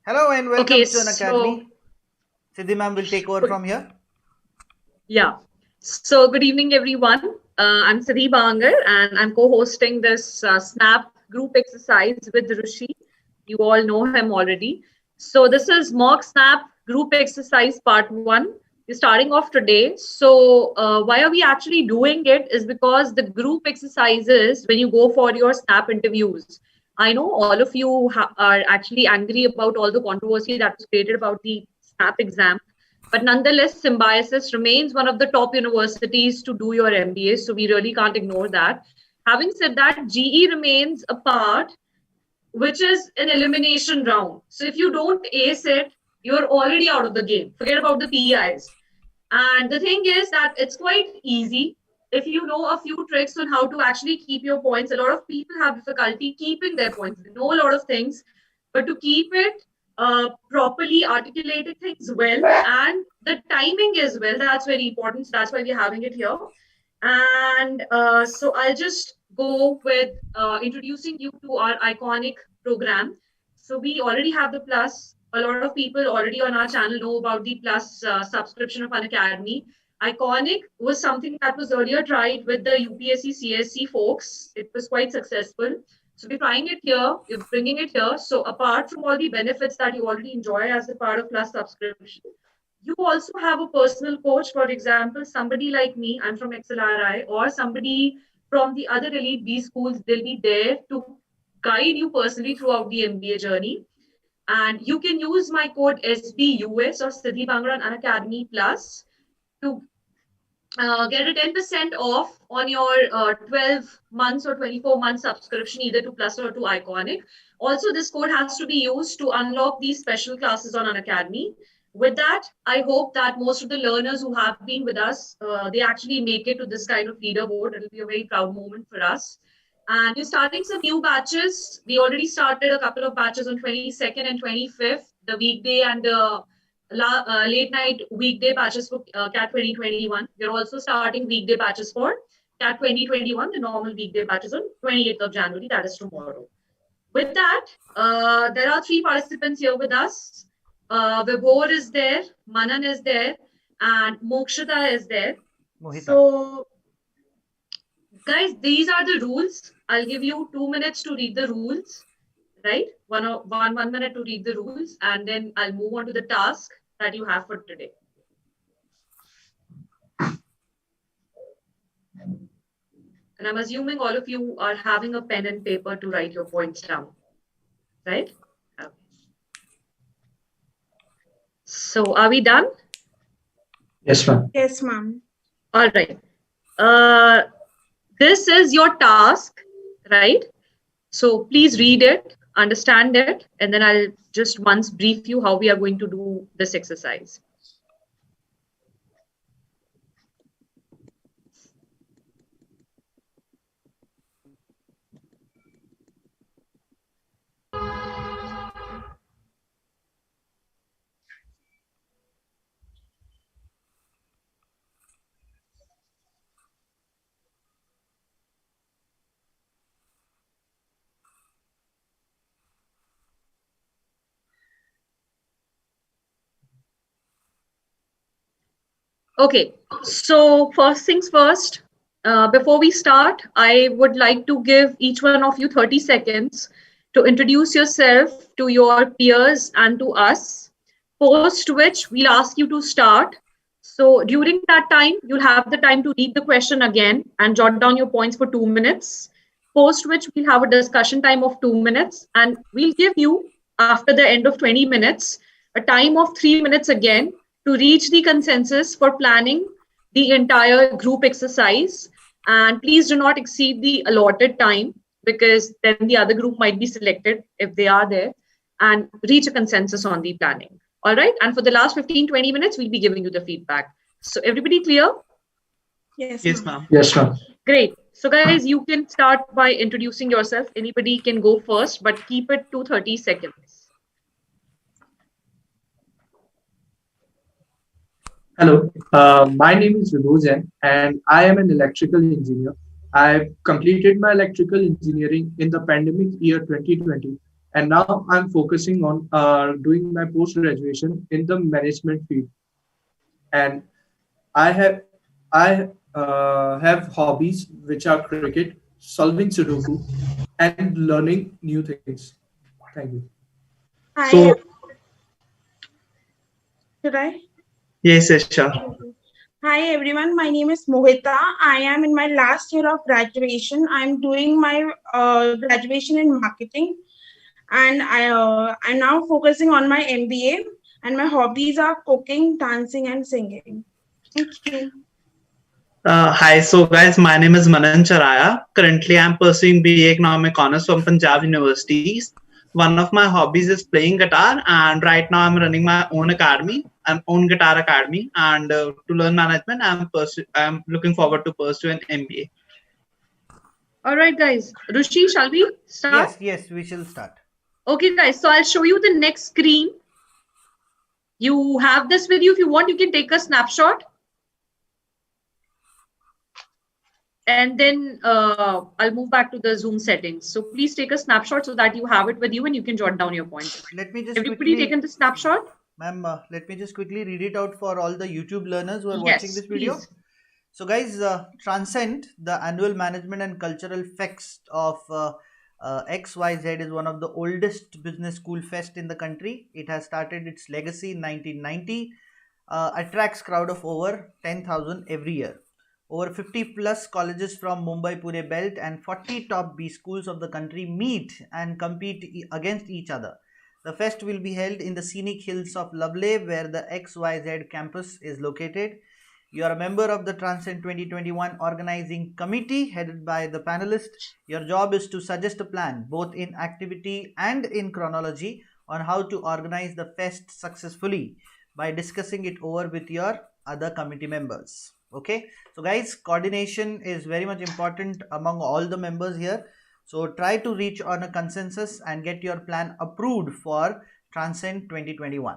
Hello and welcome Okay, to Unacademy. Siddhi ma'am will take over from here. Yeah. So good evening, everyone. I'm Siddhi Bangard and I'm co-hosting this SNAP group exercise with Rushi. You all know him already. So this is mock SNAP group exercise part 1. We're starting off today. So why are we actually doing it is because the group exercises when you go for your SNAP interviews. I know all of you are actually angry about all the controversy that was created about the SNAP exam. But nonetheless, Symbiosis remains one of the top universities to do your MBA. So we really can't ignore that. Having said that, GE remains a part which is an elimination round. So if you don't ace it, you're already out of the game. Forget about the PIs. And the thing is that it's quite easy if you know a few tricks on how to actually keep your points. A lot of people have difficulty keeping their points. They know a lot of things, but to keep it properly articulated things well and the timing as well, that's very important. So that's why we're having it here. And so I'll just go with introducing you to our iconic program. So we already have the Plus. A lot of people already on our channel know about the Plus subscription of Unacademy. Iconic was something that was earlier tried with the UPSC CSC folks. It was quite successful. So we're trying it here, we're bringing it here. So apart from all the benefits that you already enjoy as a part of Plus subscription, you also have a personal coach. For example, somebody like me, I'm from XLRI, or somebody from the other elite B schools, they'll be there to guide you personally throughout the MBA journey. And you can use my code SBUS or Siddhi Bangard Unacademy Plus to get a 10% off on your 12 months or 24 months subscription, either to Plus or to Iconic. Also, this code has to be used to unlock these special classes on Unacademy. With that, I hope that most of the learners who have been with us, they actually make it to this kind of leaderboard. It'll be a very proud moment for us. And we're starting some new batches. We already started a couple of batches on 22nd and 25th, the weekday and the late night weekday batches for CAT 2021. We're also starting weekday batches for CAT 2021, the normal weekday batches on 28th of January, that is tomorrow. With that, there are 3 participants here with us. Vibhor is there, Manan is there, and Mokshita is there. Mohita. So, guys, these are the rules. I'll give you 2 minutes to read the rules, right? One minute to read the rules, and then I'll move on to the task that you have for today. And I'm assuming all of you are having a pen and paper to write your points down, right? Okay. So are we done? Yes, ma'am. Yes, ma'am. All right. This is your task, right? So please read it, understand it, and then I'll just once brief you how we are going to do this exercise. Okay, so first things first, before we start, I would like to give each one of you 30 seconds to introduce yourself to your peers and to us, post which we'll ask you to start. So during that time, you'll have the time to read the question again and jot down your points for 2 minutes, post which we'll have a discussion time of 2 minutes, and we'll give you, after the end of 20 minutes, a time of 3 minutes again to reach the consensus for planning the entire group exercise. And please do not exceed the allotted time, because then the other group might be selected if they are there, and reach a consensus on the planning. All right. And for the last 15-20 minutes, we'll be giving you the feedback. So everybody clear? Yes, ma'am. Yes, ma'am. Great. So guys, you can start by introducing yourself. Anybody can go first, but keep it to 30 seconds. Hello, my name is Vibhor Jain and I am an electrical engineer. I've completed my electrical engineering in the pandemic year 2020 and now I'm focusing on doing my post graduation in the management field. And I have I have hobbies which are cricket, solving Sudoku, and learning new things. Thank you. Hi, So should I? yes, yes, sure. Hi everyone, my name is Mohita. I am in my last year of graduation. I'm doing my graduation in marketing, and I'm now focusing on my MBA. And my hobbies are cooking, dancing, and singing. Thank you. Hi, so guys, my name is Manan Charaya. Currently, I'm pursuing BA Economic Honors from Punjab Universities. One of my hobbies is playing guitar, and right now I'm running my own academy, own guitar academy. And to learn management, I'm looking forward to pursue an MBA. All right, guys. Rushi, shall we start? Yes, we shall start. Okay, guys. So I'll show you the next screen. You have this with you. If you want, you can take a snapshot. And then I'll move back to the Zoom settings. So please take a snapshot so that you have it with you and you can jot down your points. Let me just Everybody taken the snapshot? Ma'am, let me just quickly read it out for all the YouTube learners who are Yes, watching this video. please. So guys, Transcend, the annual management and cultural fest of XYZ, is one of the oldest business school fest in the country. It has started its legacy in 1990, attracts crowd of over 10,000 every year. Over 50 plus colleges from Mumbai Pune belt and 40 top B schools of the country meet and compete against each other. The fest will be held in the scenic hills of Lovely, where the XYZ campus is located. You are a member of the Transcend 2021 organizing committee headed by the panelists. Your job is to suggest a plan, both in activity and in chronology, on how to organize the fest successfully by discussing it over with your other committee members. Okay, so guys, coordination is very much important among all the members here. So try to reach on a consensus and get your plan approved for Transcend 2021.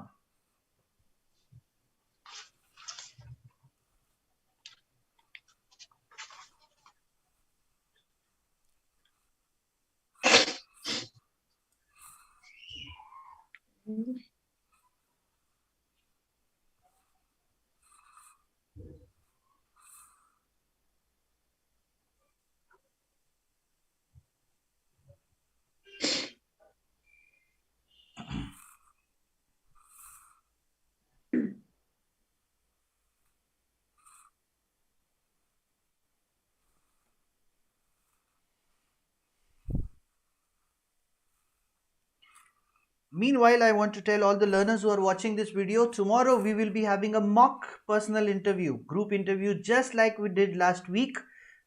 Meanwhile, I want to tell all the learners who are watching this video, tomorrow we will be having a mock personal interview, group interview, just like we did last week.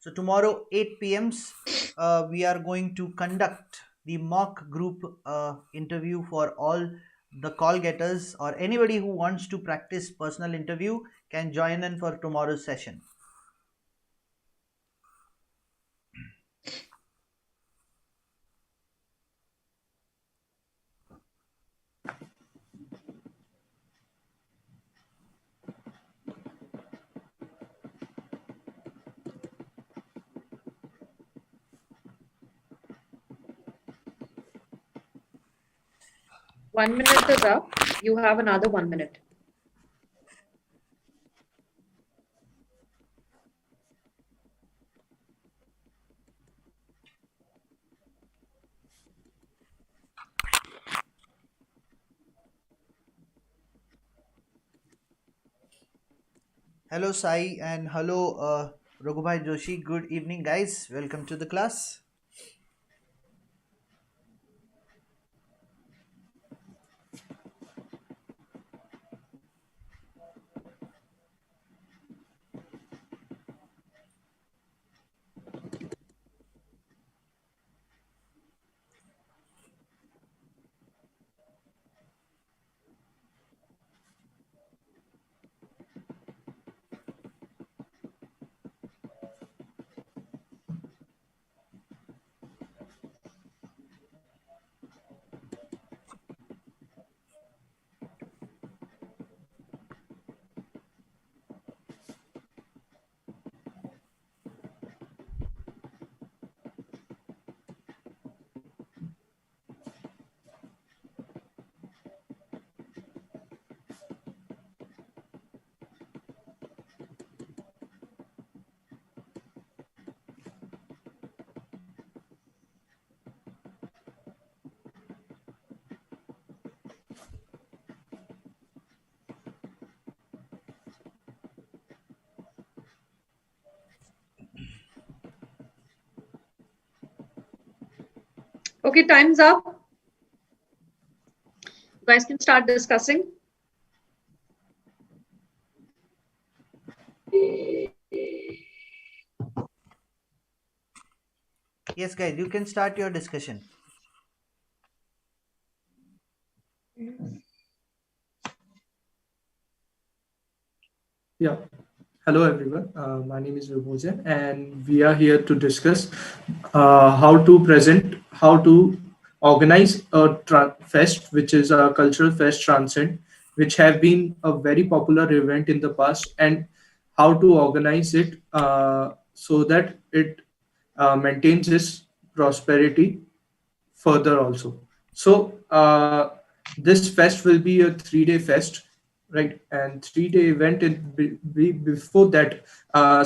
So tomorrow 8 p.m. We are going to conduct the mock group interview for all the call getters, or anybody who wants to practice personal interview can join in for tomorrow's session. One minute is up. You have another 1 minute. Hello Sai and hello Raghubhai Joshi. Good evening guys. Welcome to the class. Okay, time's up. You guys can start discussing. Yes, guys, you can start your discussion. Yeah. Hello, everyone. My name is Vibhojan, and we are here to discuss how to organize a fest, which is a cultural fest transcend, which have been a very popular event in the past, and how to organize it so that it maintains its prosperity further also. So this fest will be a 3-day fest, right? And 3-day event. Before that,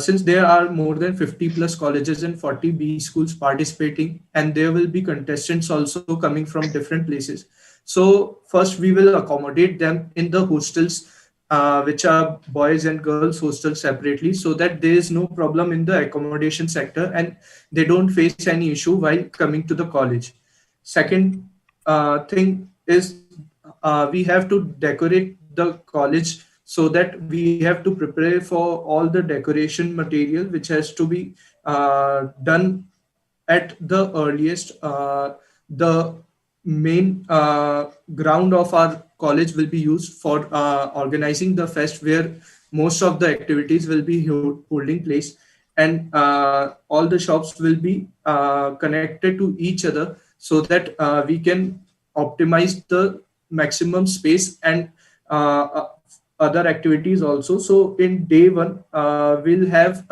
since there are more than 50 plus colleges and 40 B schools participating, and there will be contestants also coming from different places. So first we will accommodate them in the hostels, which are boys and girls hostels separately, so that there is no problem in the accommodation sector and they don't face any issue while coming to the college. Second thing is we have to decorate the college, so that we have to prepare for all the decoration material which has to be done at the earliest. The main ground of our college will be used for organizing the fest, where most of the activities will be holding place, and all the shops will be connected to each other, so that we can optimize the maximum space and other activities also. So in day one, we'll have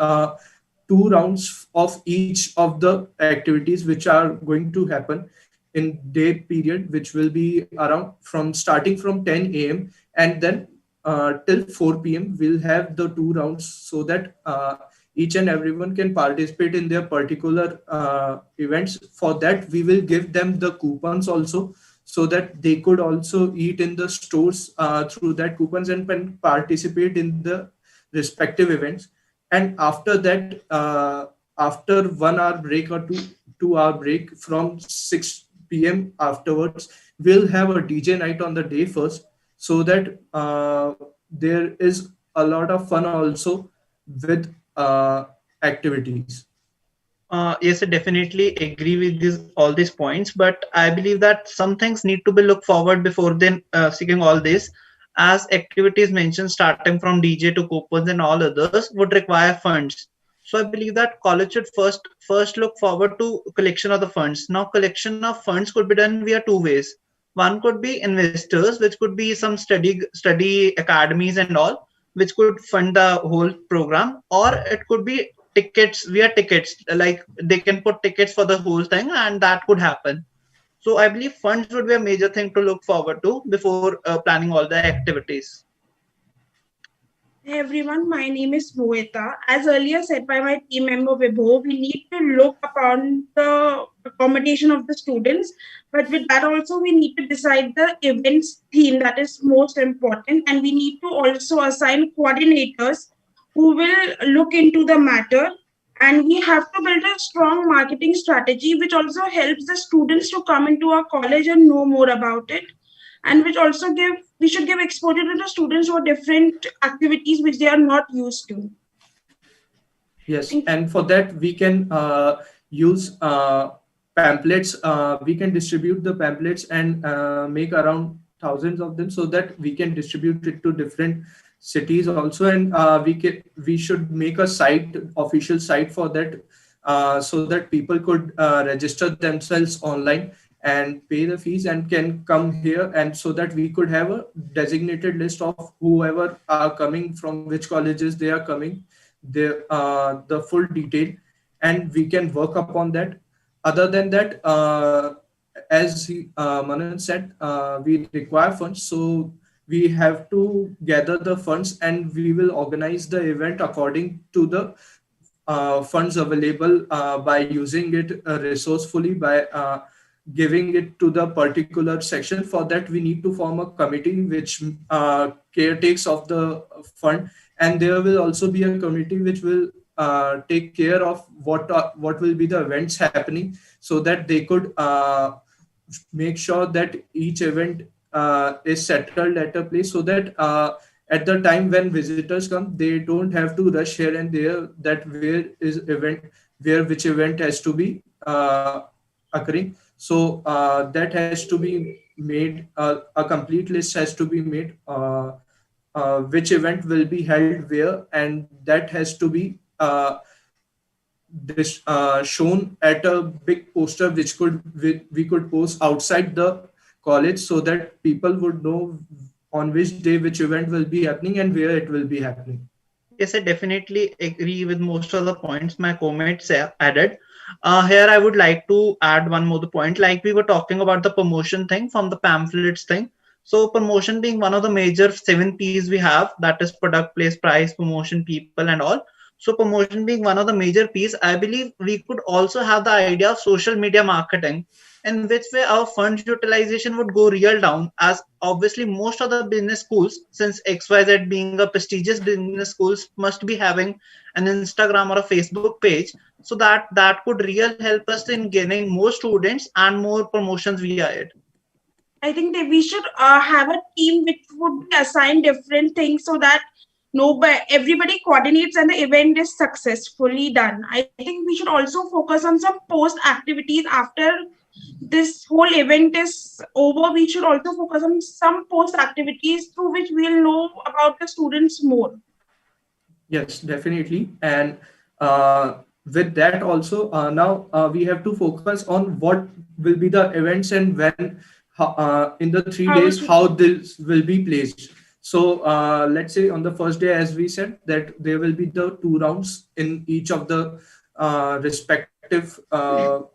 2 rounds of each of the activities which are going to happen in day period, which will be around from starting from 10 a.m. and then till 4 p.m. we'll have the 2 rounds, so that each and everyone can participate in their particular events. For that, we will give them the coupons also, so that they could also eat in the stores through that coupons and can participate in the respective events. And after that, after 1 hour break or 2 hour break from 6 p.m. afterwards, we'll have a DJ night on the day first, so that there is a lot of fun also with activities. Yes, I definitely agree with all these points, but I believe that some things need to be looked forward before then seeking all this, as activities mentioned starting from DJ to coupons and all others would require funds. So I believe that college should first look forward to collection of the funds. Now, collection of funds could be done via 2 ways. One could be investors, which could be some study academies and all, which could fund the whole program, or it could be tickets, like they can put tickets for the whole thing, and that could happen. So I believe funds would be a major thing to look forward to before planning all the activities. Hey everyone, my name is Mohita. As earlier said by my team member Vibho, we need to look upon the accommodation of the students, but with that also we need to decide the events theme that is most important, and we need to also assign coordinators who will look into the matter. And we have to build a strong marketing strategy which also helps the students to come into our college and know more about it, and which also we should give exposure to the students for different activities which they are not used to. Yes, and for that we can use pamphlets. We can distribute the pamphlets and make around thousands of them, so that we can distribute it to different cities also. And we should make a official site for that, so that people could register themselves online and pay the fees and can come here, and so that we could have a designated list of whoever are coming, from which colleges they are coming, the full detail, and we can work upon that. Other than that, as Manan said, we require funds, so we have to gather the funds, and we will organize the event according to the funds available by using it resourcefully, by giving it to the particular section. For that, we need to form a committee which caretakes of the fund, and there will also be a committee which will take care of what will be the events happening, so that they could make sure that each event is settled at a place, so that at the time when visitors come, they don't have to rush here and there, that where which event has to be occurring. So that has to be made, a complete list has to be made, which event will be held where, and that has to be shown at a big poster which we could post outside the college, so that people would know on which day which event will be happening and where it will be happening. Yes, I definitely agree with most of the points my co-mates added. Here, I would like to add one more point. Like we were talking about the promotion thing from the pamphlets thing. So promotion being one of the major 7 P's we have, that is product, place, price, promotion, people, and all. So promotion being one of the major P's, I believe we could also have the idea of social media marketing, in which way our funds utilization would go real down, as obviously most of the business schools, since XYZ being a prestigious business schools, must be having an Instagram or a Facebook page, so that could real help us in gaining more students and more promotions via it. I think that we should have a team which would be assigned different things, so that everybody coordinates and the event is successfully done. I think we should also focus on some post activities after this whole event is over. We should also focus on some post activities through which we'll know about the students more. Yes, definitely. And with that also, now we have to focus on what will be the events and when, in the 3 days, how this will be placed. So let's say on the first day, as we said, that there will be the 2 rounds in each of the respective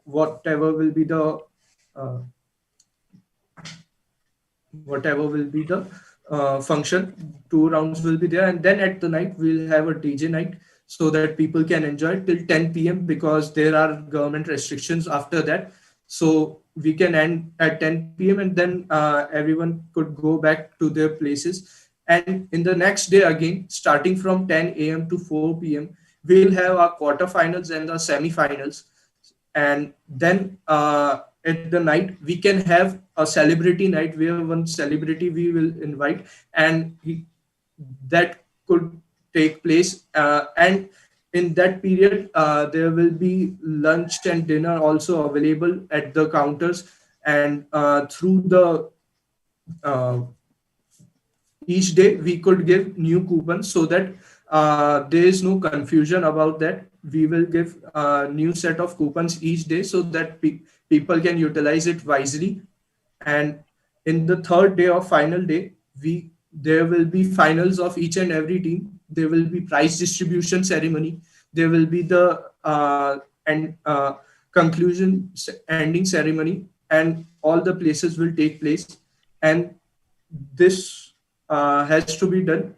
whatever will be the function. 2 rounds will be there, and then at the night we'll have a DJ night, so that people can enjoy till 10 p.m. because there are government restrictions after that. So we can end at 10 p.m. and then everyone could go back to their places. And in the next day again, starting from 10 a.m. to 4 p.m., we'll have our quarterfinals and the semifinals. And then at the night, we can have a celebrity night where one celebrity we will invite, and that could take place. And in that period, there will be lunch and dinner also available at the counters. And through the each day, we could give new coupons, so that there is no confusion about that. We will give a new set of coupons each day, so that people can utilize it wisely. And in the third day or final day, there will be finals of each and every team. There will be prize distribution ceremony. There will be the conclusion ending ceremony, and all the places will take place. And this has to be done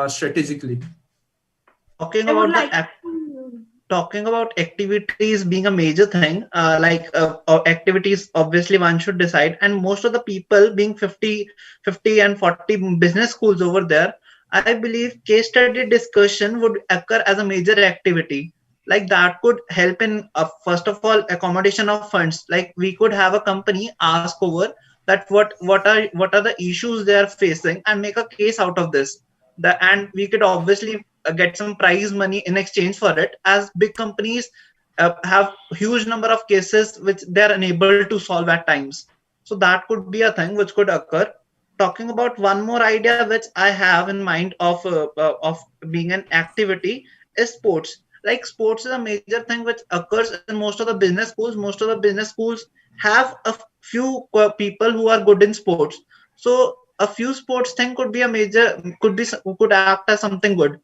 strategically. Talking about activities being a major thing, activities, obviously one should decide, and most of the people being 50 and 40 business schools over there, I believe case study discussion would occur as a major activity. Like that could help in first of all accommodation of funds. Like we could have a company ask over that what are the issues they are facing and make a case out of this. And we could obviously get some prize money in exchange for it, as big companies have huge number of cases which they are unable to solve at times. So that could be a thing which could occur. Talking about one more idea which I have in mind of being an activity is sports. Like sports is a major thing which occurs in most of the business schools. Most of the business schools have a few people who are good in sports. So a few sports thing could be a major, could act as something good.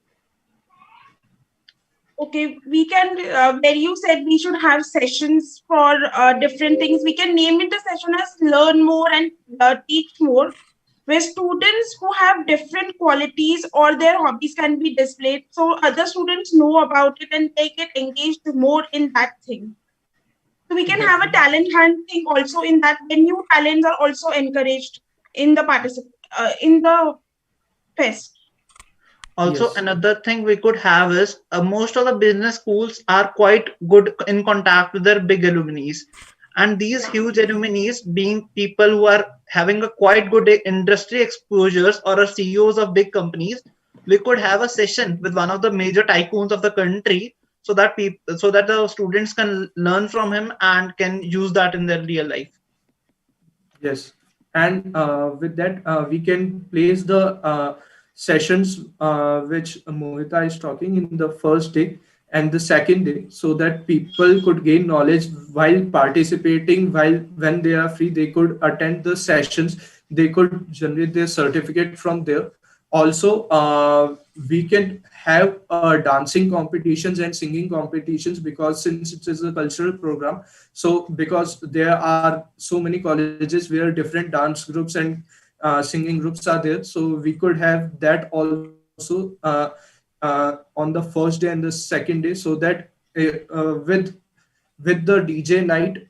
Okay, we can, where you said we should have sessions for different things, we can name it a session as learn more and teach more, where students who have different qualities or their hobbies can be displayed, so other students know about it and they get engaged more in that thing. So we can have a talent hunt thing also in that, when new talents are also encouraged in the fest. Also, Yes. another thing we could have is most of the business schools are quite good in contact with their big alumni. And these huge alumni being people who are having a quite good industry exposures or are CEOs of big companies, we could have a session with one of the major tycoons of the country so that people, so that the students can learn from him and can use that in their real life. Yes, and with that, we can place the sessions which Mohita is talking in the first day and the second day, so that people could gain knowledge while participating. While when they are free, they could attend the sessions. They could generate their certificate from there. Also, we can have dancing competitions and singing competitions, because since it is a cultural program, so because there are so many colleges where different dance groups and singing groups are there, so we could have that also on the first day and the second day, so that with the DJ night,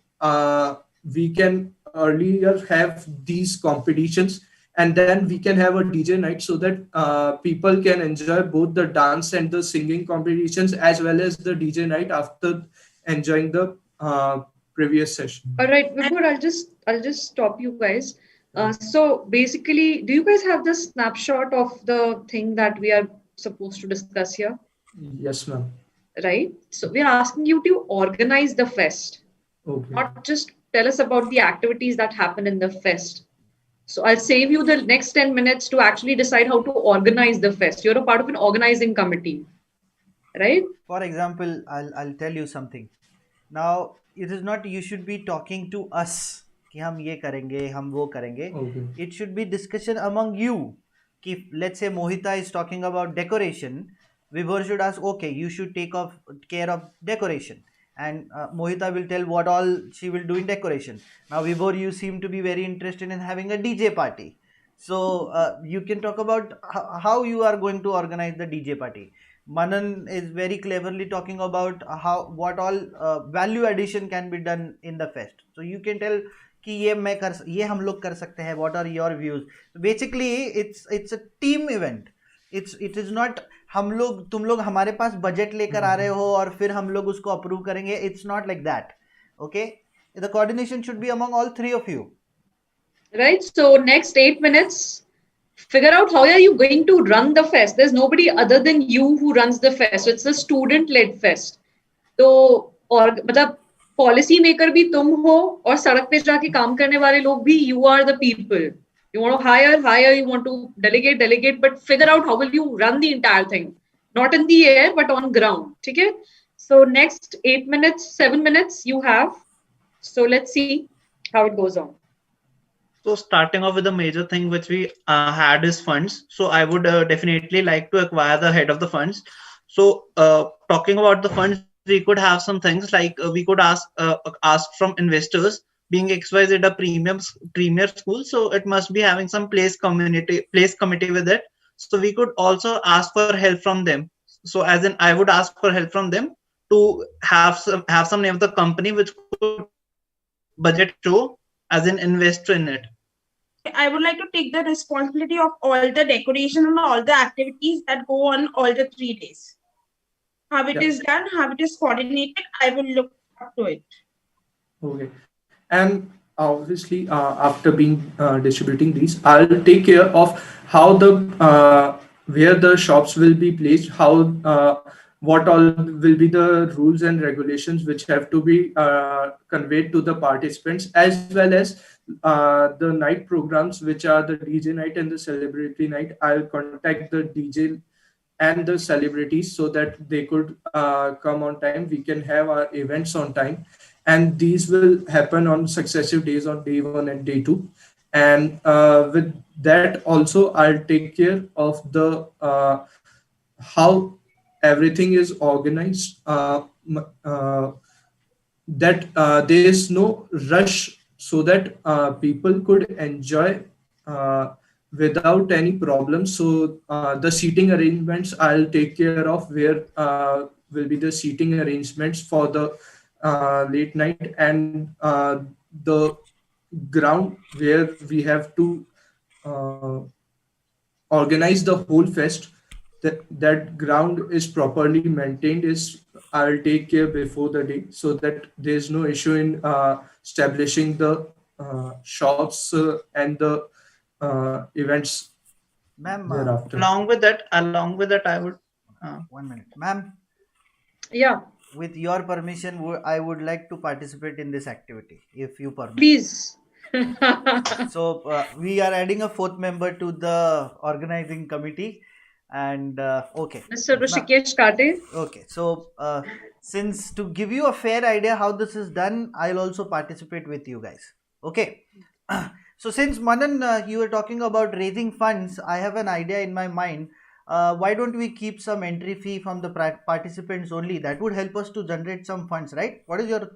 we can earlier have these competitions, and then we can have a DJ night, so that people can enjoy both the dance and the singing competitions as well as the DJ night after enjoying the previous session. All right, before I'll just stop you guys. So basically, do you guys have the snapshot of the thing that we are supposed to discuss here? Yes, ma'am. Right? So we are asking you to organize the fest, Okay. not just tell us about the activities that happen in the fest. So I'll save you the next 10 minutes to actually decide how to organize the fest. You're a part of an organizing committee, right? For example, I'll tell you something. Now, it is not you should be talking to us कि हम ये करेंगे हम वो करेंगे. Okay. It should be discussion among you. If let's say Mohita is talking about decoration, Vibhor should ask, okay, you should take care of decoration, and Mohita will tell what all she will do in decoration. Now, Vibhor, you seem to be very interested in having a DJ party, so you can talk about how you are going to organize the DJ party. Manan is very cleverly talking about what all value addition can be done in the fest. So you can tell कि ये हम लोग कर सकते हैं. What are your views? Basically, it's a team event. It is not तुम लोग हमारे पास बजट लेकर आ रहे हो और फिर हम लोग उसको अप्रूव करेंगे. It's not like that. Okay, the coordination should be among all three of you. Right. So next 8 minutes, figure out how are you going to run the fest. There's nobody other than you who runs the fest. So it's a student-led fest. तो और मतलब policy maker भी तुम हो और सड़क पे जाके काम करने वाले लोग भी. You are the people. You want to hire. You want to delegate. But figure out how will you run the entire thing, not in the air but on ground. ठीक है? So next 8 minutes, 7 minutes you have. So let's see how it goes on. So starting off with the major thing which we had is funds. So I would definitely like to acquire the head of the funds. So talking about the funds, we could have some things like we could ask from investors. Being XYZ a premier school, so it must be having some place committee with it. So we could also ask for help from them. So as in, I would ask for help from them to have some name of the company which could budget show, as in invest in it. I would like to take the responsibility of all the decoration and all the activities that go on all the 3 days. How it is done, how it is coordinated, I will look up to it. Okay. And obviously, after being distributing these, I'll take care of how where the shops will be placed, how what all will be the rules and regulations which have to be conveyed to the participants, as well as the night programs, which are the DJ night and the celebrity night. I'll contact the DJ and the celebrities so that they could come on time. We can have our events on time, and these will happen on successive days, on day 1 and day 2. And with that also, I'll take care of the how everything is organized, that there is no rush, so that people could enjoy without any problems. So the seating arrangements I'll take care of, where will be the seating arrangements for the late night, and the ground where we have to organize the whole fest. that ground is properly maintained, is I'll take care before the day, so that there's no issue in establishing the shops and the events Ma'am, thereafter. Along with that, I would. 1 minute. Ma'am, Yeah, with your permission, I would like to participate in this activity, if you permit. please. So we are adding a fourth member to the organizing committee, and okay. Mr. Rushikesh Kate. Okay, so since to give you a fair idea how this is done, I'll also participate with you guys. Okay. So since Manan, you were talking about raising funds, I have an idea in my mind. Why don't we keep some entry fee from the participants only? That would help us to generate some funds, right? What is your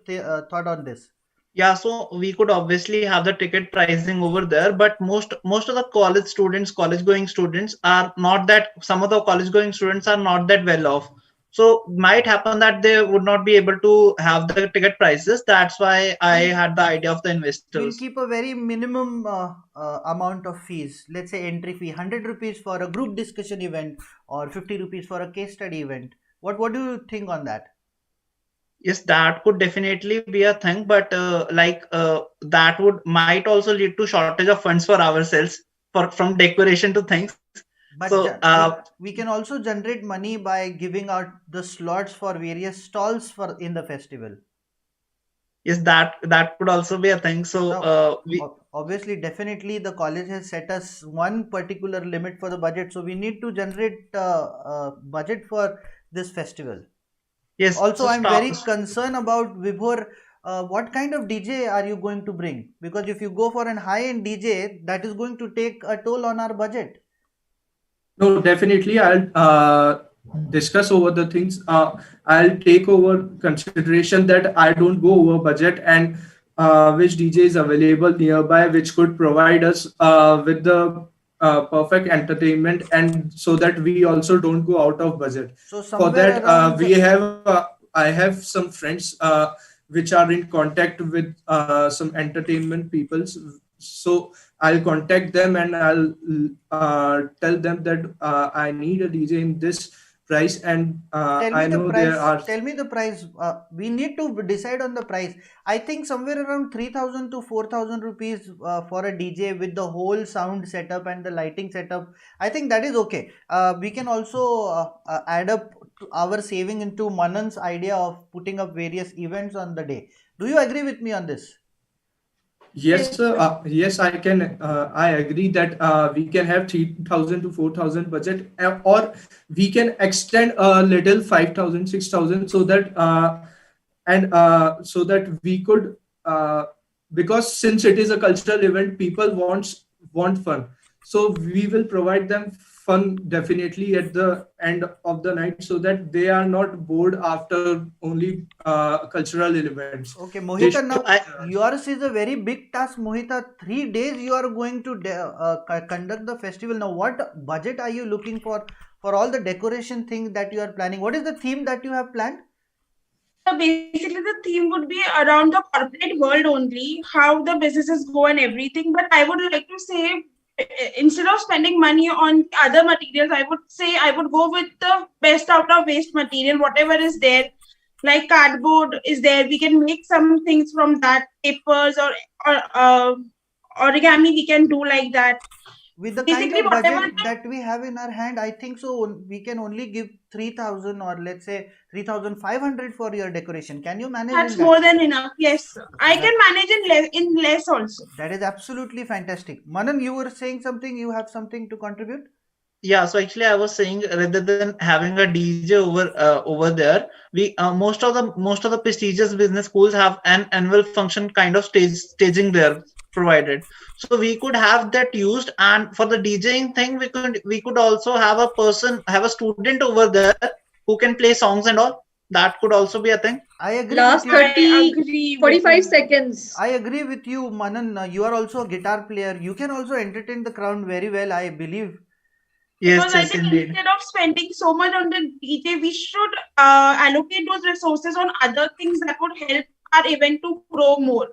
thought on this? Yeah, so we could obviously have the ticket pricing over there, but most of the college going students are not that. Some of the college going students are not that well off. So might happen that they would not be able to have the ticket prices. That's why I had the idea of the We'll investors. keep a very minimum amount of fees. Let's say entry fee 100 rupees for a group discussion event or 50 rupees for a case study event. What do you think on that? Yes, that could definitely be a thing, but that might also lead to shortage of funds for ourselves from decoration to things. But So we can also generate money by giving out the slots for various stalls in the festival. yes, that could also be a thing. So Now, obviously, definitely the college has set us one particular limit for the budget, so we need to generate budget for this festival. yes. Also, So I'm very concerned about Vibhor. What kind of DJ are you going to bring? Because if you go for an high-end DJ, that is going to take a toll on our budget. No, definitely. I'll discuss over the things. I'll take over consideration that I don't go over budget, and which DJ is available nearby, which could provide us with the perfect entertainment, and so that we also don't go out of budget. So For somewhere that, around I have some friends which are in contact with some entertainment peoples. So I'll contact them and I'll tell them that I need a DJ in this price, and tell I me the know price. there are. Tell me the price. We need to decide on the price. I think somewhere around 3,000 to 4,000 rupees for a DJ with the whole sound setup and the lighting setup. I think that is okay. We can also add up our saving into Manan's idea of putting up various events on the day. Do you agree with me on this? Yes, sir. Yes, I can. I agree that we can have 3,000 to 4,000 budget, or we can extend a little 5,000, 6,000, so that so that we could, because since it is a cultural event, people want fun. So we will provide them fun definitely at the end of the night, so that they are not bored after only cultural events. Okay, Mohita, now I- yours is a very big task, Mohita. 3 days you are going to conduct the festival. Now, what budget are you looking for all the decoration things that you are planning? What is the theme that you have planned? So basically, the theme would be around the corporate world only, how the businesses go and everything. But I would like to say, instead of spending money on other materials, I would say I would go with the best out of waste material, whatever is there. Like cardboard is there, we can make some things from that, papers or origami, we can do like that. With the kind Basically, of budget whatever that we have in our hand, I think so we can only give 3,000 or let's say 3,500 for your decoration. Can you manage that's in that? more than enough. Yes, I can manage in less also. That is absolutely fantastic. Manan, you were saying something. You have something to contribute? Yeah, so actually I was saying, rather than having a DJ over there, we most of the prestigious business schools have an annual function kind of staging there provided. So we could have that used, and for the DJing thing, we could also have a student over there who can play songs and all. That could also be a thing. I agree Last with you. 30, 45 seconds. I agree with you, Manan. You are also a guitar player. You can also entertain the crowd very well, I believe. Yes, Because I yes, think indeed. instead of spending so much on the DJ, we should allocate those resources on other things that would help our event to grow more.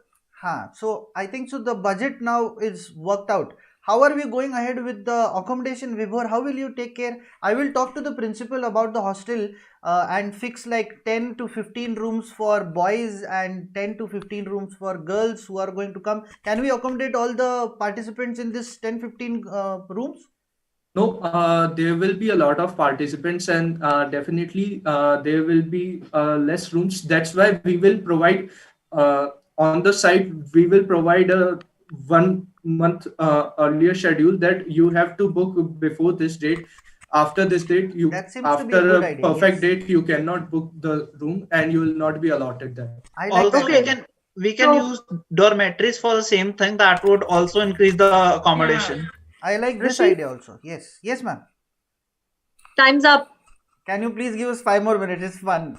So I think so the budget now is worked out. how are we going ahead with the accommodation, Vibhor? How will you take care? I will talk to the principal about the hostel and fix like 10 to 15 rooms for boys and 10 to 15 rooms for girls who are going to come. Can we accommodate all the participants in this 10-15 rooms? No, there will be a lot of participants, and definitely there will be less rooms. That's why we will provide on the site. We will provide a 1 month earlier schedule that you have to book before this date. After this date, you That seems to be a after good a idea. perfect Yes. date, you cannot book the room, and you will not be allotted that. I like Also, that Okay. idea. we can So- use dormitories for the same thing. That would also increase the accommodation. I like this Rishi? idea also. Yes. Yes, ma'am. Time's up. Can you please give us 5 more minutes? It's fun.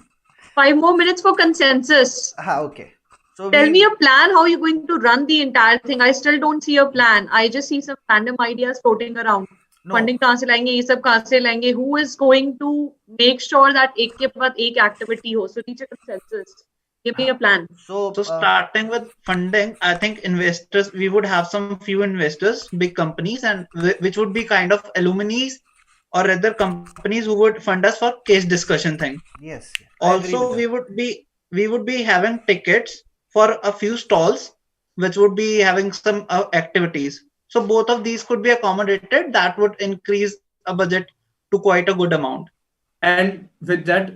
5 more minutes for consensus. Okay. So Tell we, me a plan. How are you going to run the entire thing? I still don't see a plan. I just see some random ideas floating around. no. Funding कहाँ से लाएंगे, ये सब कहाँ से लाएंगे? Who is going to make sure that एक के बाद एक activity हो? So reach a consensus. Give me a plan. So, So starting with funding, I think investors, we would have some few investors, big companies, and which would be kind of alumni or rather companies who would fund us for case discussion thing. yes. I agree Also, with we would be having tickets for a few stalls, which would be having some activities. So both of these could be accommodated. That would increase a budget to quite a good amount. And with that,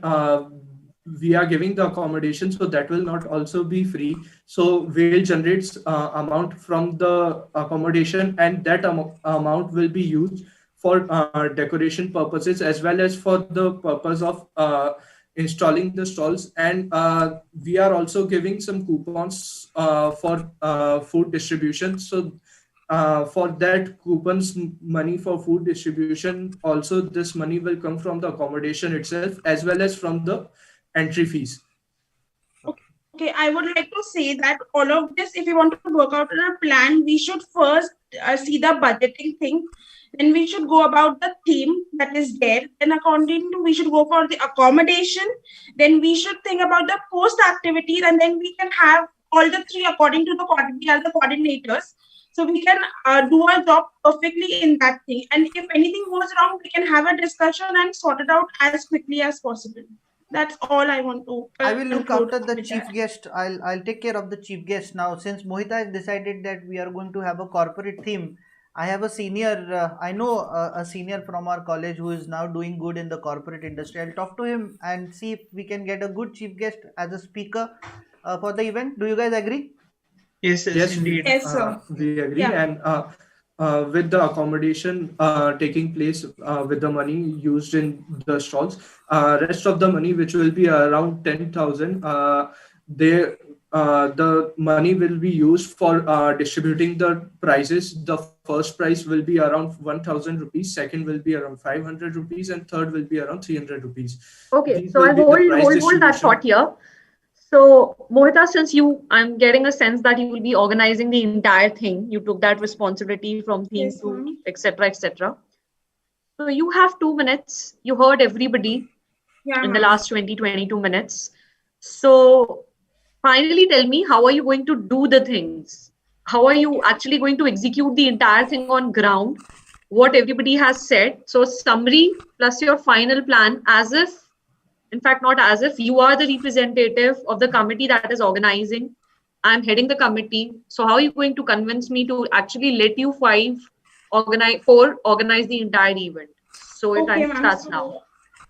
we are giving the accommodation, so that will not also be free. So we'll generate amount from the accommodation, and that amount will be used for decoration purposes as well as for the purpose of installing the stalls. And we are also giving some coupons for food distribution. So for that coupons money for food distribution, also this money will come from the accommodation itself as well as from the entry fees. Okay, I would like to say that all of this, if we want to work out a plan, we should first see the budgeting thing. Then we should go about the theme that is there. Then according to, we should go for the accommodation. Then we should think about the post activities, and then we can have all the three according to the we are the coordinators. So we can do our job perfectly in that thing. And if anything goes wrong, we can have a discussion and sort it out as quickly as possible. That's all I want to. I will look conclude after the with chief that. guest. I'll take care of the chief guest now. Since Mohita has decided that we are going to have a corporate theme, I have a senior. I know a senior from our college who is now doing good in the corporate industry. I'll talk to him and see if we can get a good chief guest as a speaker for the event. Do you guys agree? Yes, indeed. Yes, sir. We agree. Yeah. And with the accommodation taking place with the money used in the stalls, rest of the money, which will be around 10,000, the money will be used for distributing the prizes. The first prize will be around 1,000 rupees, second will be around 500 rupees, and third will be around 300 rupees. Okay, These so will I be the prize hold that distribution. thought here. So Mohita, since I'm getting a sense that you will be organizing the entire thing. You took that responsibility from theme Yes, to ma'am. etc. etc. So you have 2 minutes. You heard everybody Yeah, in the ma'am. last 22 minutes. So finally tell me, how are you going to do the things? How are you actually going to execute the entire thing on ground? What everybody has said. So summary plus your final plan, as if, in fact, not as if, you are the representative of the committee that is organizing. I'm heading the committee. So how are you going to convince me to actually let you organize the entire event? So your Okay, time ma'am. starts So, now.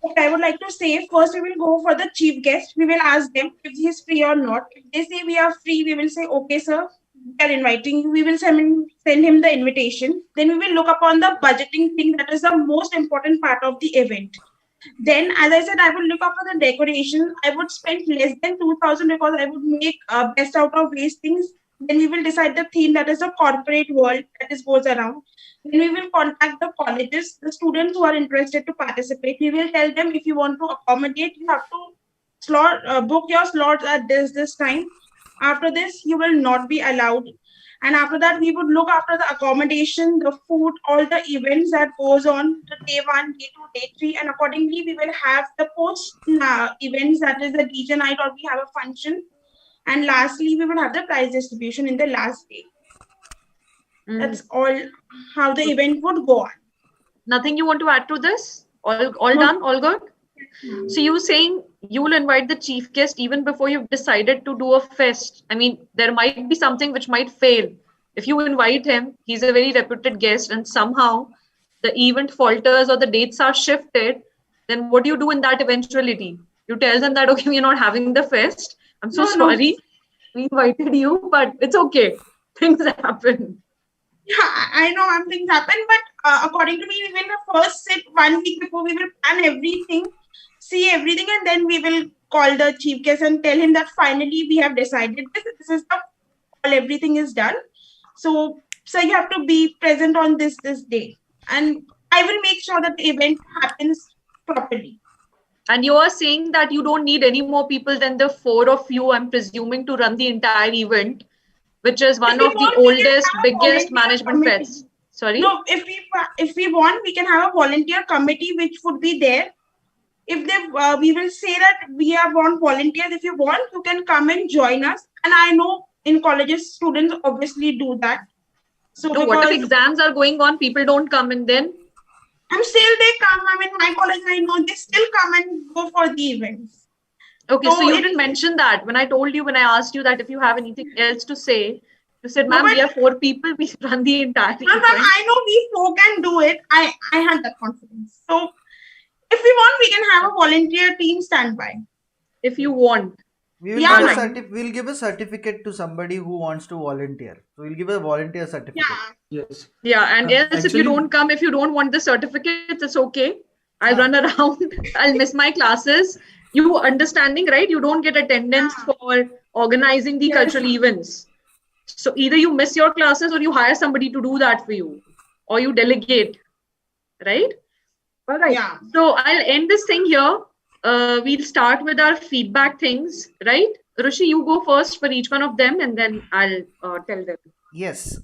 okay, I would like to say first we will go for the chief guest. We will ask them if he is free or not. If they say we are free, we will say, okay, sir, we are inviting you. We will send him the invitation. Then we will look upon the budgeting thing that is the most important part of the event. Then, as I said, I would look after the decoration. I would spend less than 2,000 because I would make best out of waste things. Then we will decide the theme that is a corporate world that is goes around. Then we will contact the colleges, the students who are interested to participate. We will tell them if you want to accommodate, you have to book your slots at this time. After this, you will not be allowed. And after that, we would look after the accommodation, the food, all the events that goes on the day 1, day 2, day 3. And accordingly, we will have the post events, that is the DJ night, or we have a function. And lastly, we will have the prize distribution in the last day. That's all how the event would go on. Nothing you want to add to this? All No. done? All good? So you were saying you will invite the chief guest even before you've decided to do a fest. I mean, there might be something which might fail. If you invite him, he's a very reputed guest, and somehow the event falters or the dates are shifted, then what do you do in that eventuality? You tell them that, okay, we're not having the fest. I'm so No. sorry. We invited you, but it's okay. Things happen. Yeah, I know things happen, but according to me, we will first sit 1 week before. We will plan everything, see everything, and then we will call the chief guest and tell him that finally we have decided this. This is the all. Everything is done. So you have to be present on this day, and I will make sure that the event happens properly. And you are saying that you don't need any more people than the 4 of you, I'm presuming, to run the entire event, which is one of the oldest, biggest management fests. Sorry? No, if we want, we can have a volunteer committee which would be there. If they, we will say that we want volunteers. If you want, you can come and join us. And I know in colleges, students obviously do that. So no, what if exams are going on, people don't come, and then? And still they come. I mean, my college, I know they still come and go for the events. Okay, so you didn't mention that. When I asked you that if you have anything else to say, you said, ma'am, we are 4 people, we run the entire event. I know we 4 can do it. I have that confidence. So if we want, we can have a volunteer team standby. If you want. We will we'll give a certificate to somebody who wants to volunteer. So we'll give a volunteer certificate. Yeah. Yes. Yeah, and else if you don't come, if you don't want the certificates, it's okay. I'll run around. I'll miss my classes. You understanding, right? You don't get attendance for organizing the cultural events. So either you miss your classes or you hire somebody to do that for you, or you delegate, right? All right. Yeah. So I'll end this thing here. We'll start with our feedback things, right? Rushi, you go first for each one of them, and then I'll tell them. Yes.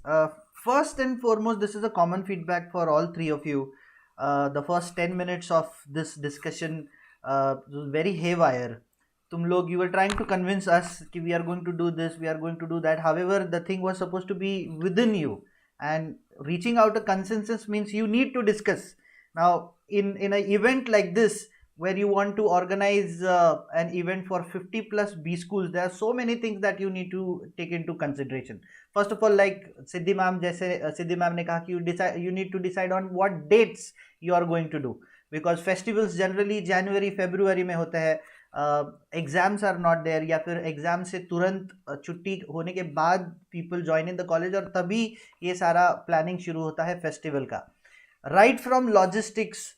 First and foremost, this is a common feedback for all 3 of you. The first 10 minutes of this discussion was very haywire. You were trying to convince us that we are going to do this, we are going to do that. However, the thing was supposed to be within you, and reaching out a consensus means you need to discuss. Now, in an event like this, where you want to organize an event for 50 plus B schools, there are so many things that you need to take into consideration. First of all, like Siddhi ma'am ne kaha, you need to decide on what dates you are going to do, because festivals generally January, February mein hote hai. Exams are not there, या फिर exam से तुरंत छुट्टी होने के बाद people join in the college, और तभी ये सारा प्लानिंग शुरू होता है फेस्टिवल का. Right from logistics,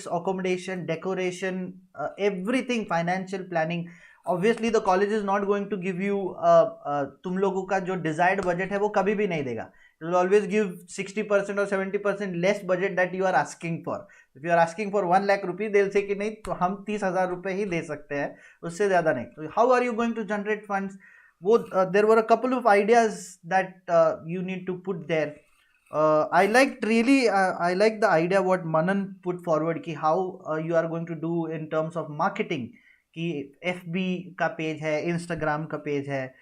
accommodation, decoration, everything, financial planning. Obviously the college is not going to give you तुम लोगों का जो desired budget है वो कभी भी नहीं देगा. It will always give 60% or 70% less budget that you are asking for. If you are asking for 1 lakh rupees, they'll say कि नहीं तो हम 30,000 रुपए ही दे सकते हैं, उससे ज़्यादा नहीं. So how are you going to generate funds? There were a couple of ideas that you need to put there. I like the idea what Manan put forward कि how you are going to do in terms of marketing, कि FB का page है, Instagram का page है,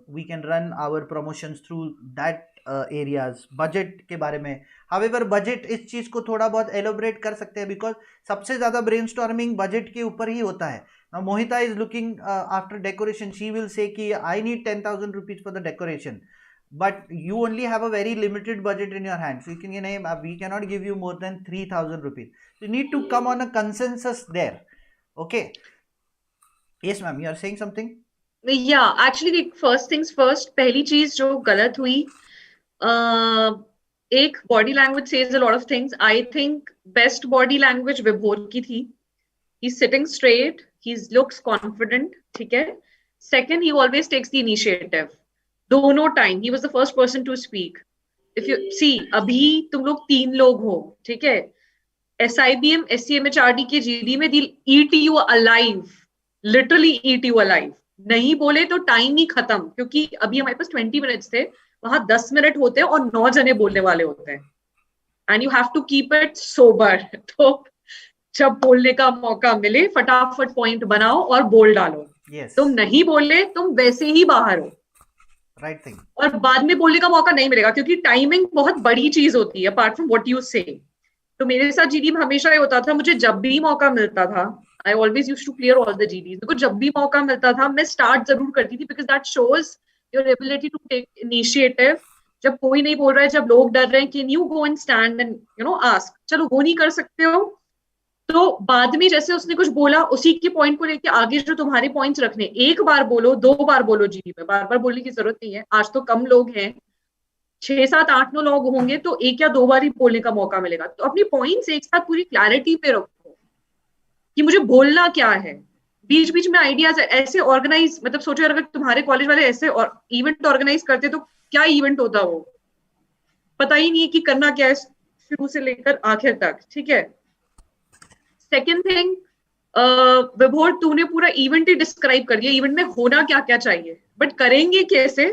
we can run our promotions through that areas. Budget के बारे में, however budget इस चीज़ को थोड़ा बहुत elaborate कर सकते हैं, because सबसे ज़्यादा brainstorming budget के ऊपर ही होता है. Now Mohita is looking after decoration. She will say कि I need 10,000 rupees for the decoration, but you only have a very limited budget in your hand, so you can we cannot give you more than 3,000 rupees. You need to come on a consensus there. Okay. Yes ma'am, you are saying something? Yeah, actually first things first, पहली चीज जो गलत हुई, एक body language says a lot of things. I think best body language विभोर की थी. He's sitting straight, he looks confident, ठीक है. Second, he always takes the initiative. दोनों time, he was the first person to speak. If you see, अभी तुम लोग 3 लोग हो, ठीक है. SIBM, SCMHRD के GD में they'll eat you alive, literally eat you alive. नहीं बोले तो टाइम ही खत्म, क्योंकि अभी हमारे पास 20 मिनट्स थे, वहां 10 मिनट होते हैं और 9 जने बोलने वाले होते हैं. And you have to keep it sober. तो जब बोलने का मौका मिले फटाफट पॉइंट बनाओ और बोल डालो. Yes. तुम नहीं बोले, तुम वैसे ही बाहर हो. Right thing. और बाद में बोलने का मौका नहीं मिलेगा, क्योंकि टाइमिंग बहुत बड़ी चीज होती है अपार्ट फ्रॉम व्हाट यू से। तो मेरे साथ जीडी में हमेशा ये होता था, मुझे जब भी मौका मिलता था, I always used to clear all the GDs. देखो जब भी मौका मिलता था मैं स्टार्ट जरूर करती थी, because that shows your ability to take initiative. जब कोई नहीं बोल रहा है, जब लोग डर रहे हैं, can you go and stand and ask. चलो वो नहीं कर सकते हो तो बाद में जैसे उसने कुछ बोला उसी के पॉइंट को लेके आगे जो तुम्हारे पॉइंट्स रखने, एक बार बोलो, 2 बार बोलो जीडी में, बार बार बोलने की जरूरत नहीं है। आज तो कम लोग हैं, 6, 7, 8, 9 लोग होंगे तो 1 या 2 बार ही बोलने का मौका मिलेगा। तो अपनी पॉइंट्स एक साथ पूरी क्लैरिटी पे रखो कि मुझे बोलना क्या है। बीच बीच में आइडियाज ऐसे ऑर्गेनाइज, मतलब सोचो अगर तुम्हारे कॉलेज वाले ऐसे इवेंट ऑर्गेनाइज करते तो क्या इवेंट होता, वो पता ही नहीं है कि करना क्या है शुरू से लेकर आखिर तक। ठीक है। सेकेंड थिंग, विभोर तूने पूरा इवेंट ही डिस्क्राइब कर दिया, इवेंट में होना क्या क्या चाहिए, बट करेंगे कैसे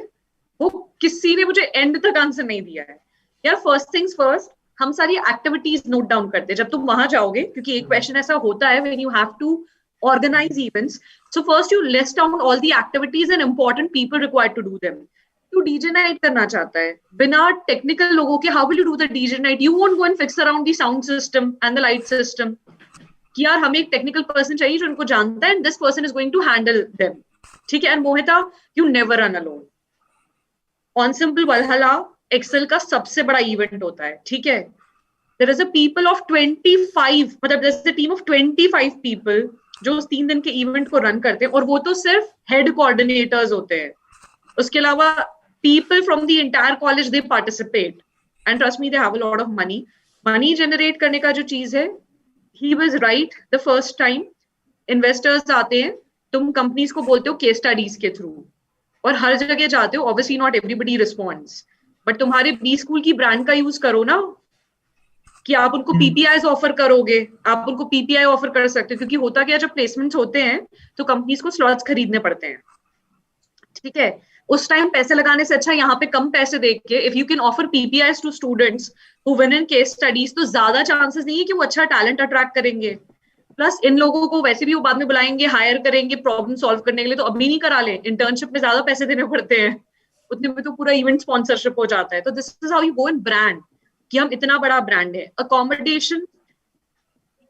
वो किसी ने मुझे एंड तक आंसर नहीं दिया है। यार फर्स्ट थिंग्स फर्स्ट, हम सारी एक्टिविटीज नोट डाउन करते हैं जब तुम वहां जाओगे, क्योंकि एक क्वेश्चन ऐसा होता है when you have to organize events. So first you list down all the activities and important people required to do them. तू DJ night करना चाहता है, बिना टेक्निकल लोगों के how will you do the DJ night? You won't go and fix around the sound system and the light system. कि यार हमें एक टेक्निकल पर्सन चाहिए जो इनको जानता है, and this person is going to handle them. ठीक है। And Mohita, you never run alone. Ensemble Valhalla Excel का सबसे बड़ा इवेंट होता है। ठीक है। There is a people of 25, मतलब there is a team of 25 people जो उस 3 दिन के इवेंट को रन करते हैं, और वो तो सिर्फ हेड कोऑर्डिनेटर्स होते हैं। उसके अलावा people from the entire college they participate, and trust me they have a lot of money generate करने का जो चीज है, he was right the first time. Investors आते हैं, तुम कंपनीज को बोलते हो केस स्टडीज के थ्रू, और हर जगह जाते हो, obviously not everybody responds, but तुम्हारे बी स्कूल की ब्रांड का यूज करो ना, कि आप उनको पीपीआई ऑफर करोगे, आप उनको पीपीआई ऑफर कर सकते हो। क्योंकि होता क्या, जब प्लेसमेंट्स होते हैं तो कंपनीज को स्लॉट्स खरीदने पड़ते हैं। ठीक है। उस टाइम पैसे लगाने से अच्छा यहाँ पे कम पैसे देख के if you can offer PPI to students who win in case studies, तो ज्यादा चांसेस नहीं है कि वो अच्छा टैलेंट अट्रैक्ट करेंगे। प्लस इन लोगों को वैसे भी वो बाद में बुलाएंगे, हायर करेंगे प्रॉब्लम सॉल्व करने के लिए, तो अभी नहीं करा ले। इंटर्नशिप में ज्यादा पैसे देने पड़ते हैं, उतने में तो पूरा इवेंट स्पॉन्सरशिप हो जाता है। तो this is how you go in brand, कि हम इतना बड़ा ब्रांड है। Accommodation,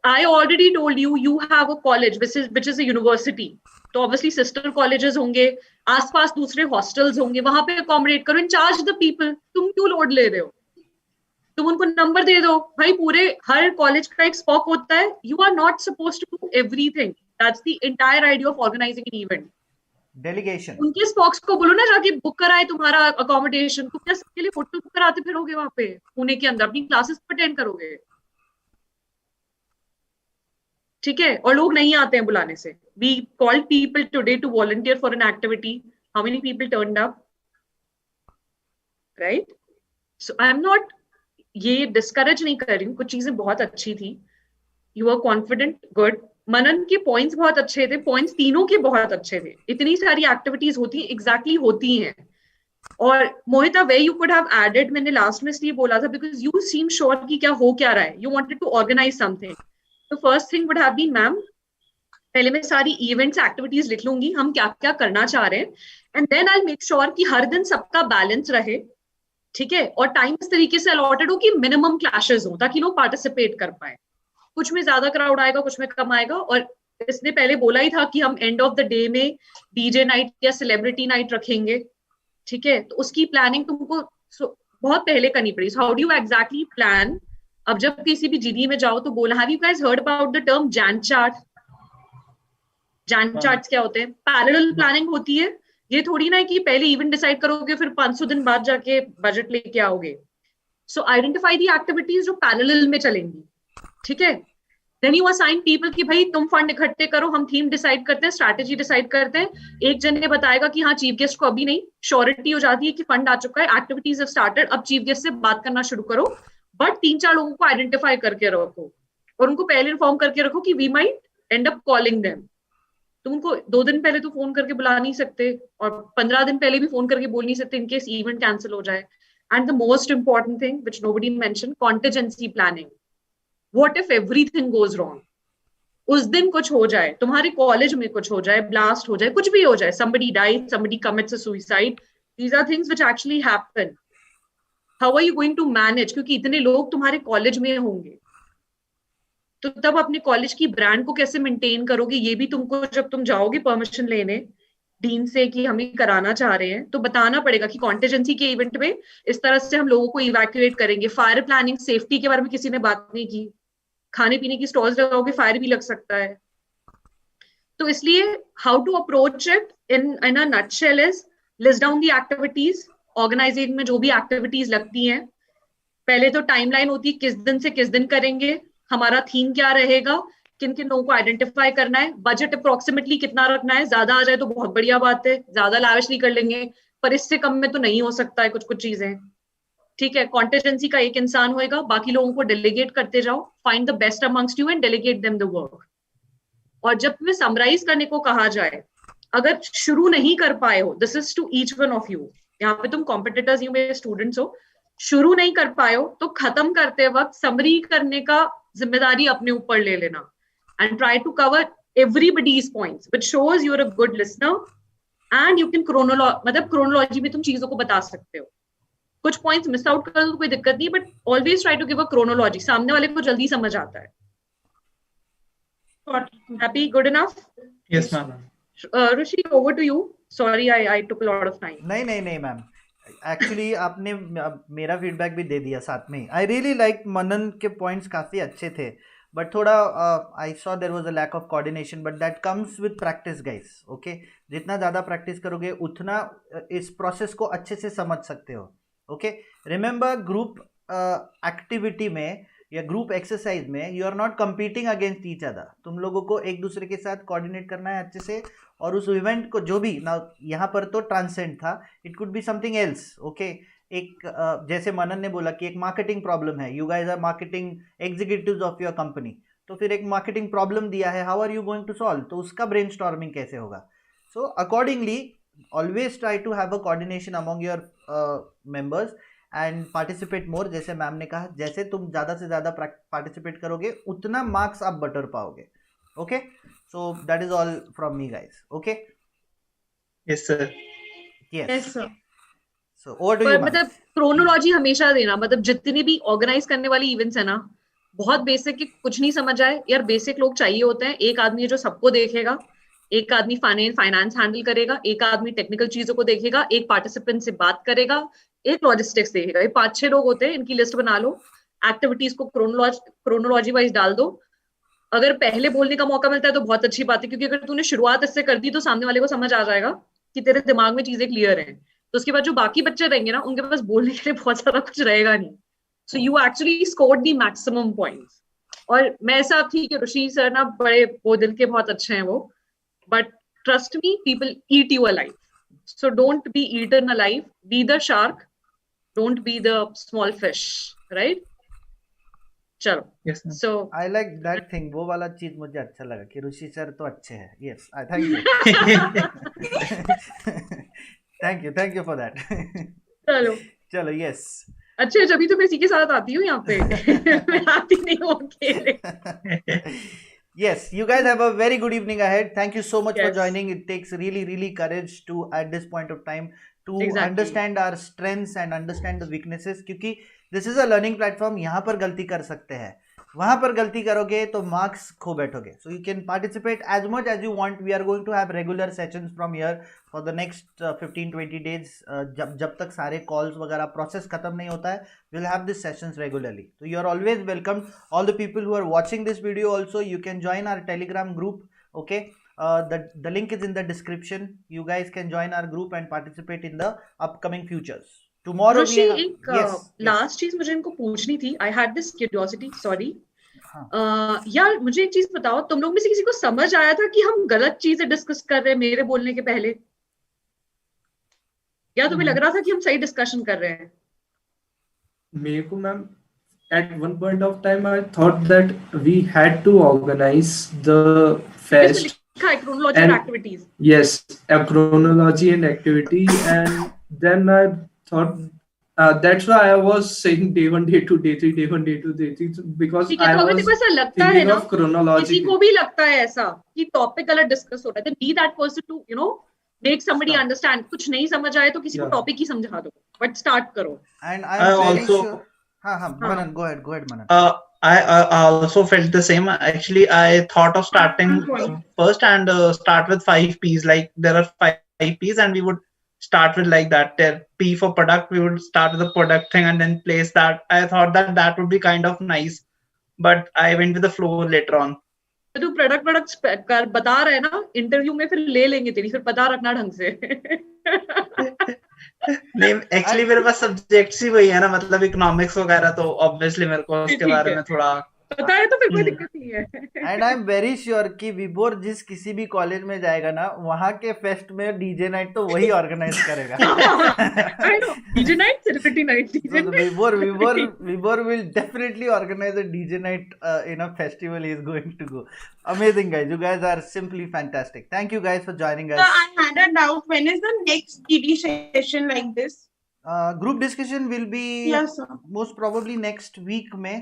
I already told you, you have a college which is a university, तो ऑब्वियसली सिस्टर कॉलेजेस होंगे, आसपास दूसरे हॉस्टल्स होंगे, वहां पे अकोमोडेट करो, इन चार्ज द पीपल। तुम क्यों लोड ले रहे हो? तुम उनको नंबर दे दो भाई। पूरे हर कॉलेज का एक स्पॉक होता है, you are not supposed to do everything, that's the entire idea of organising an event. Delegation, उनके स्पॉक्स को बोलो ना जाके बुक कराए तुम्हारा अकोमोडेशन। तुम क्या सबके लिए होटल बुक कराते फिरोगे वहां पे पुणे के अंदर, अपनी क्लासेस अटेंड करोगे? ठीक है। और लोग नहीं आते हैं बुलाने से। We called people today to volunteer for an activity, how many people turned up, right? So I am not ये डिस्करेज नहीं कर रही हूँ, कुछ चीजें बहुत अच्छी थी, you are confident, good. Manan के पॉइंट्स बहुत अच्छे थे, पॉइंट्स तीनों के बहुत अच्छे थे। इतनी सारी एक्टिविटीज होती हैं, एग्जैक्टली होती हैं। और Mohita, way you could have added, मैंने लास्ट में इसलिए बोला था बिकॉज यू सीम श्योर कि क्या हो क्या रहा है, you wanted to organise something. तो first thing would have been, ma'am पहले मैं सारी इवेंट्स एक्टिविटीज लिख लूंगी, हम क्या क्या करना चाह रहे हैं, and then I make sure कि हर दिन सबका बैलेंस रहे। ठीक है। और टाइम इस तरीके से अलॉटेड हो कि मिनिमम क्लैशेस हो, ताकि लोग पार्टिसिपेट कर पाए। कुछ में ज्यादा क्राउड आएगा, कुछ में कम आएगा। और इसने पहले बोला ही था कि हम एंड ऑफ द डे में डीजे नाइट या सेलिब्रिटी नाइट रखेंगे। ठीक है। तो उसकी प्लानिंग तुमको बहुत पहले करनी पड़ी। How do you exactly plan? अब जब किसी भी जीडी में जाओ तो बोला, have you guys heard about the term Jain chart? Jain charts क्या होते हैं? पैरेलल प्लानिंग होती है। ये थोड़ी ना है कि पहले इवेंट डिसाइड करोगे फिर 500 दिन बाद जाके बजट लेके आओगे। सो आइडेंटिफाई दी एक्टिविटीज जो पैरेलल में चलेंगी। ठीक है। देन यू असाइन पीपल कि भाई तुम फंड इकट्ठे करो, हम थीम डिसाइड करते हैं, स्ट्रैटेजी डिसाइड करते हैं। एक जन ने बताएगा कि हाँ चीफ गेस्ट को अभी नहीं, श्योरिटी हो जाती है कि फंड आ चुका है, एक्टिविटीज हैव स्टार्टेड, अब चीफ गेस्ट से बात करना शुरू करो। बट 3-4 लोगों को आइडेंटिफाई करके रखो और उनको पहले इन्फॉर्म करके रखो कि we might end up calling them. तुम उनको 2 दिन पहले तो फोन करके बुला नहीं सकते, और 15 दिन पहले भी फोन करके बोल नहीं सकते इन केस इवेंट कैंसिल हो जाए। And the most important thing which nobody mention, contingency planning. What if everything goes wrong? उस दिन कुछ हो जाए, तुम्हारे कॉलेज में कुछ हो जाए, ब्लास्ट हो जाए, कुछ भी हो जाए, somebody dies, somebody commits a suicide, These are things which actually happen. How are you going to manage? क्योंकि इतने लोग तुम्हारे कॉलेज में होंगे, तो तब अपने कॉलेज की ब्रांड को कैसे मेंटेन करोगे? ये भी तुमको, जब तुम जाओगे परमिशन लेने डीन से कि हम ये कराना चाह रहे हैं, तो बताना पड़ेगा कि कॉन्टिजेंसी के इवेंट में इस तरह से हम लोगों को इवैक्यूएट करेंगे. फायर प्लानिंग, सेफ्टी के बारे में किसी ने बात नहीं की. खाने पीने की स्टॉल्स लगाओगे, फायर भी लग सकता है. तो इसलिए how to approach it in a nutshell is list down the activities. Organising में जो भी एक्टिविटीज लगती हैं, पहले तो टाइमलाइन होती है, किस दिन से किस दिन करेंगे, हमारा थीम क्या रहेगा, किन किन लोगों को आइडेंटिफाई करना है, बजट अप्रोक्सीमेटली कितना रखना है. ज्यादा आ जाए तो बहुत बढ़िया बात है, ज्यादा लाविशली कर लेंगे, पर इससे कम में तो नहीं हो सकता है कुछ चीजें. ठीक है, कॉन्टिजेंसी का एक इंसान होएगा, बाकी लोगों को डेलीगेट करते जाओ. Find the best amongst you and delegate them the work. और जब तुम्हें समराइज करने को कहा जाए, अगर शुरू नहीं कर पाए हो, this is to each one of you, यहाँ पे तुम कॉम्पिटिटर्स, यू मेरे स्टूडेंट्स हो, शुरू नहीं कर पाए हो तो खत्म करते वक्त समरी करने का जिम्मेदारी अपने ऊपर ले लेना. And try to cover everybody's points which shows you are a good listener and you can chronology में तुम चीजों को बता सकते हो. कुछ पॉइंट्स मिस आउट कर दो तो कोई दिक्कत नहीं, but always try to give a chronology. सामने वाले को जल्दी समझ आता है. Happy? Good enough? Yes, ma'am. Rushi, over to you. Sorry, I took a lot of time. नहीं मैम, एक्चुअली आपने मेरा फीडबैक भी दे दिया साथ में. आई रियली लाइक मनन के पॉइंट्स काफ़ी अच्छे थे, बट थोड़ा I saw there was a lack of coordination, but that comes with practice guys. Okay, जितना ज़्यादा प्रैक्टिस करोगे उतना इस प्रोसेस को अच्छे से समझ सकते हो. ओके, रिमेंबर ग्रुप एक्टिविटी में या ग्रुप एक्सरसाइज में you are not competing against each other. तुम लोगों को एक दूसरे के साथ कोऑर्डिनेट करना है अच्छे से, और उस इवेंट को जो भी ना, यहाँ पर तो ट्रांसेंड था, it could be something else. Okay, एक जैसे मनन ने बोला कि एक मार्केटिंग प्रॉब्लम है, you guys are marketing executives of your company, तो फिर एक मार्केटिंग प्रॉब्लम दिया है, how are you going to solve, तो उसका ब्रेनस्टॉर्मिंग कैसे होगा. So accordingly always try to have a coordination among your members and participate more. जैसे मैम ने कहा, जैसे तुम ज़्यादा से ज़्यादा पार्टिसिपेट करोगे उतना मार्क्स आप बटर पाओगे. Okay, so that is all from me guys. Okay, Yes, sir. Yes, sir. So over to you. मतलब क्रोनोलॉजी हमेशा देना. मतलब जितनी भी ऑर्गेनाइज करने वाली इवेंट्स है ना, बहुत बेसिक की कुछ नहीं समझ आए यार, बेसिक लोग चाहिए होते हैं. एक आदमी जो सबको देखेगा, एक आदमी फाइनेंस हैंडल करेगा, एक आदमी टेक्निकल चीजों को देखेगा, एक पार्टिसिपेंट से बात करेगा, एक लॉजिस्टिक्स देखेगा. ये 5-6 लोग होते हैं, इनकी लिस्ट बना लो, एक्टिविटीज को क्रोनोलॉजी वाइज डाल दो. अगर पहले बोलने का मौका मिलता है तो बहुत अच्छी बात है, क्योंकि अगर तूने शुरुआत इससे कर दी तो सामने वाले को समझ आ जाएगा कि तेरे दिमाग में चीजें क्लियर हैं. तो उसके बाद जो बाकी बच्चे रहेंगे ना, उनके पास बोलने के लिए बहुत ज्यादा कुछ रहेगा नहीं. So you actually scored the maximum points. और मैं ऐसा, ठीक है ऋषि सर ना बड़े वो दिल के बहुत अच्छे हैं वो, but trust me, people eat you alive. So don't be eaten alive, be the shark, don't be the small fish, right? चलो. Yes, ma'am. So I like that thing. वो वाला चीज मुझे अच्छा लगा कि ऋषि सर तो अच्छे हैं. Yes, I thank you for that. चलो यस. अच्छा, जब तो मैं इसी के साथ आती हूँ यहाँ पे. मैं आती नहीं हूँ अकेले. Yes, you guys have a very good evening ahead. Thank you so much for Yes. joining. It takes really courage to, at this point of time, to Exactly. understand our strengths and understand the weaknesses. क्योंकि this is a learning platform. यहाँ पर गलती कर सकते हैं, वहाँ पर गलती करोगे तो मार्क्स खो बैठोगे. So you can participate as much as you want. We are going to have regular sessions from here for the next 15-20 days. जब तक सारे calls वगैरह process खत्म नहीं होता है, we'll have these sessions regularly. So you are always welcome. All the people who are watching this video also, you can join our Telegram group. Okay, the link is in the description. You guys can join our group and participate in the upcoming futures. Tomorrow Rishi, we have, एक yes. Last चीज मुझे इनको पूछनी थी. I had this curiosity, sorry. हाँ. यार मुझे एक चीज बताओ, तुम लोग में से किसी को समझ आया था कि हम गलत चीजें डिस्कस कर रहे हैं मेरे बोलने के पहले, या तुम्हें लग रहा था कि हम सही डिस्कशन कर रहे हैं? मेरे को ma'am at one point of time I thought that we had to organize the fest. लिखा है chronology and activities. Yes, a chronology and activity, and then I thought that's why I was saying day 1, day 2, day 3, day 1, day 2, day 3, because ठीक है, I तो अगर was देखो ऐसा लगता है thinking ना, of chronology. किसी को भी लगता है ऐसा कि टॉपिक गलत डिस्कस हो रहा है, then be that person to make somebody Start. understand. कुछ नहीं समझ आए तो किसी को Yeah. टॉपिक ही समझा दो, but start करो. And I I'm very also- sure. Manan, go ahead, Manan. I also felt the same. Actually, I thought of starting first and start with 5 P's. Like there are 5 P's, and we would start with like that. P for product. We would start with the product thing and then place that. I thought that would be kind of nice, but I went with the flow later on. तू product बता रहे ना, interview में फिर ले लेंगे तेरी, फिर पता रखना ढंग से. नहीं, एक्चुअली मेरे पास सब्जेक्ट्स ही वही है ना, मतलब इकोनॉमिक्स वगैरह, तो ऑब्वियसली मेरे को उसके बारे में थोड़ा पता है तो फिर कोई दिक्कत नहीं है. And I am very sure कि विभोर जिस किसी भी कॉलेज में जाएगा ना, वहाँ के फेस्ट में डीजे नाइट तो वही ऑर्गेनाइज करेगा. I know, DJ night, celebrity night, DJ So night. Vibor will definitely organize a DJ night in a festival he is going to go. Amazing, guys. You guys are simply fantastic. Thank you guys for joining So us. I had a doubt. When is the next DD session like this? Group discussion will be Yes, sir. most probably next week में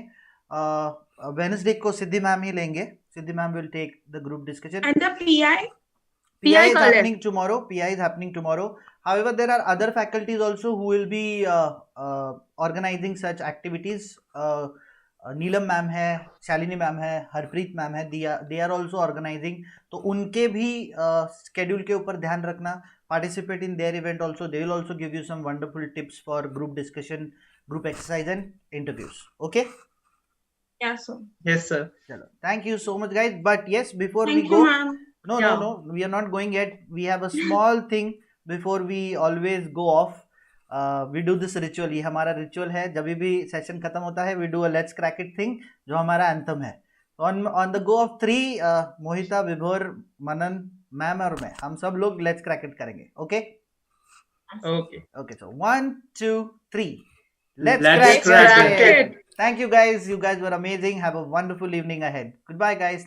Wednesday को सिद्धि ma'am ही लेंगे. सिद्धि ma'am will take the group discussion. And the PI? PI is कल है. happening tomorrow. PI is happening tomorrow. However, there are other faculties also who will be organizing such activities. Neelam ma'am है, Shalini ma'am है, Harpreet ma'am है, they are also organizing. तो उनके भी schedule के ऊपर ध्यान रखना. Participate in their event also. They will also give you some wonderful tips for group discussion, group exercise and interviews. Okay? Yes, sir. yes sir. Chalo. Thank you so much, guys. But yes, before Thank we you, go, ma'am. no, we are not going yet. We have a small thing before we always go off. We do this ritual. ये हमारा ritual है. जब भी session खत्म होता है, we do a let's crack it thing, जो हमारा anthem है. On the go of 3, मोहिता, विभोर, मनन, मैम और मैं, हम सब लोग let's crack it करेंगे. Okay? Okay. So 1, 2, 3. Let's crack crack it. it. Thank you, guys. You guys were amazing. Have a wonderful evening ahead. Goodbye, guys.